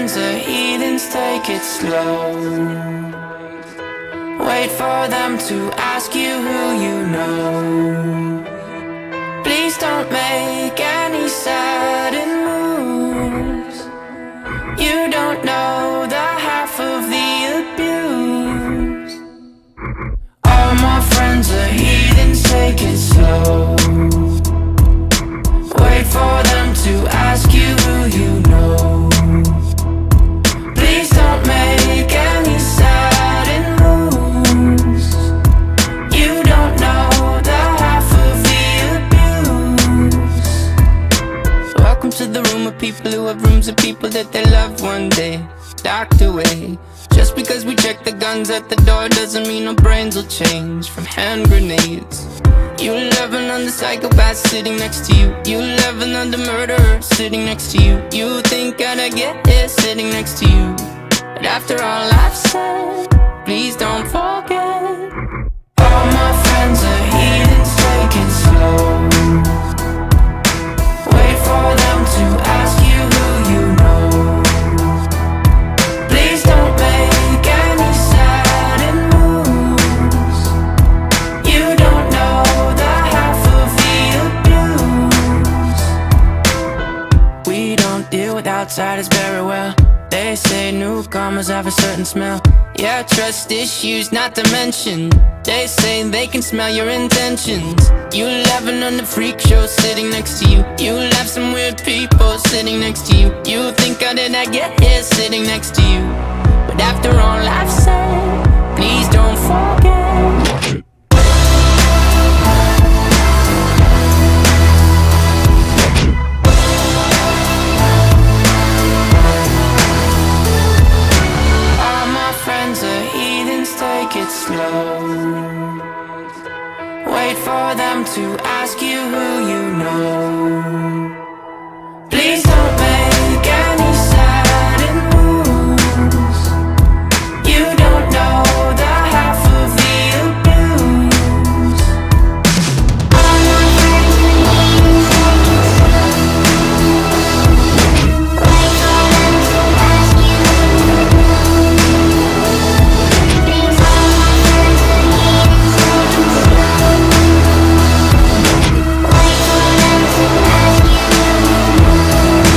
friends are heathens, take it slow. Wait for them to ask you who you know. Please don't make any sudden moves. You don't know the half of the abuse. All my friends are heathens, take it slow. Wait for them to ask you who you know. Please don't make any sudden moves. You don't know the half of the abuse. Welcome to the room of people who have rooms of people that they love one day docked away. Just because we check the guns at the door doesn't mean our brains will change from hand grenades. You loving on the psychopath sitting next to you. You loving on the murderer sitting next to you. You think I'd get here sitting next to you. But after all I've said, please don't forget. All my friends are heathens, take it slow. Wait for them to ask you who you know. Please don't make any sudden moves. You don't know the half of the abuse. We don't deal with outsiders very well. They say newcomers have a certain smell. Yeah, trust issues not to mention. They say they can smell your intentions. You laughing on the freak show sitting next to you. You laugh some weird people sitting next to you. You think how did I get here sitting next to you. But after all I've said, please don't forget. Take it slow. Wait for them to ask you who you know. Please don't make any sudden moves. You don't know the half of the abuse. All my friends are heathens, take it slow. Wait for them to ask you who you know.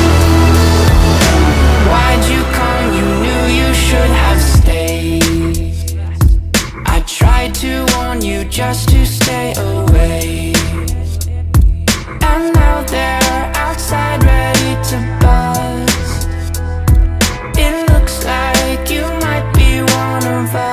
Why'd you come? You knew you should have stayed. I tried to warn you just to stay away. And now they're outside ready to bust. It looks like you might be one of us.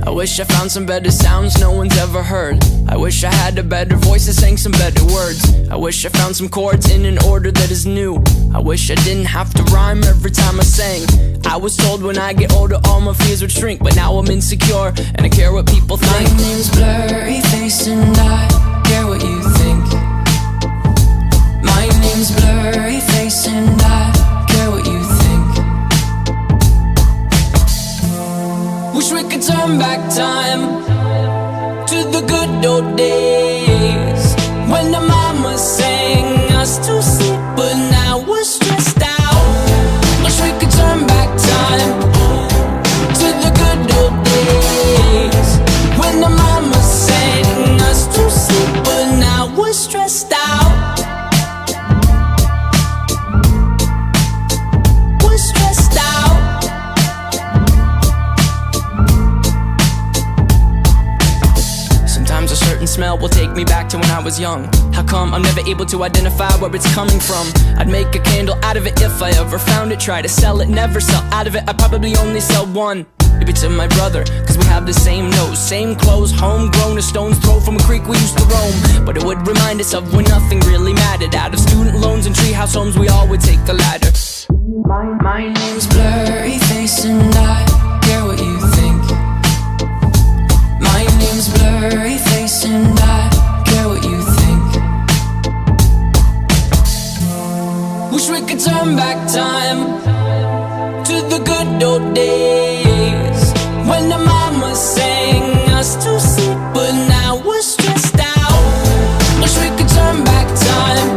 I wish I found some better sounds no one's ever heard. I wish I had a better voice that sang some better words. I wish I found some chords in an order that is new. I wish I didn't have to rhyme every time I sang. I was told when I get older all my fears would shrink, but now I'm insecure and I care what people think. My name's Blurry Face and I care what you think. My name's Blurry Face and I care what you think. Wish we could turn back time to the good old days when the mama sang us to sleep, but now we're stressed out. Wish we could turn back time to the good old days when the mama sang us to sleep, but now we're stressed out. We're stressed out. Sometimes a certain smell will take me back to when I was young. How come I'm never able to identify where it's coming from? I'd make a candle out of it if I ever found it. Try to sell it, never sell out of it. I'd probably only sell one. Maybe to my brother, cause we have the same nose, same clothes, homegrown, a stone's throw from a creek we used to roam. But it would remind us of when nothing really mattered. Out of student loans and treehouse homes, we all would take the ladder. My name's Blurry Face and I care what you think. My name's Blurry Face and I care what you think. Wish we could turn back time to the good good old days when the mama sang us to sleep, but now we're stressed out. Wish we could turn back time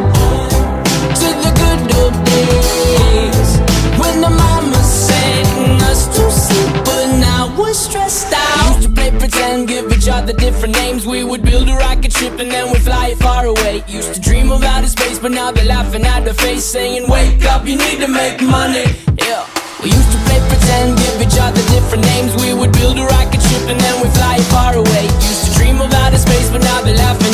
to the good old days when the mama sang us to sleep, but now we're stressed out. Used to play pretend, give each other different names. We would build a rocket ship and then we'd fly it far away. Used to dream of outer space, but now they're laughing at the face, saying wake up, you need to make money. Yeah. We used to play pretend, give each other different names. We would build a rocket ship and then we'd fly it far away. Used to dream of outer space, but now they're laughing at